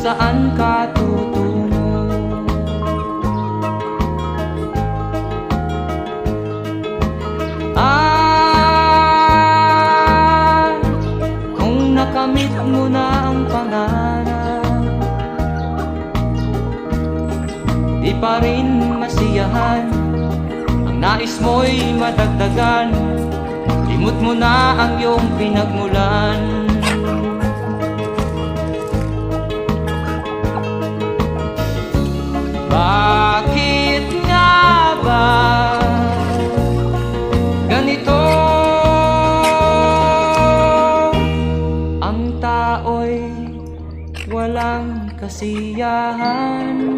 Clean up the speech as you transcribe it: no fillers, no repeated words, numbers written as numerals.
saan ka tutungo. Kung nakamit mo na ang pangarap, di pa rin masiyahan, ang nais mo'y madagdagan, limot mo na ang iyong pinagmulan. Bakit nga ba ganito? Ang tao'y walang kasiyahan.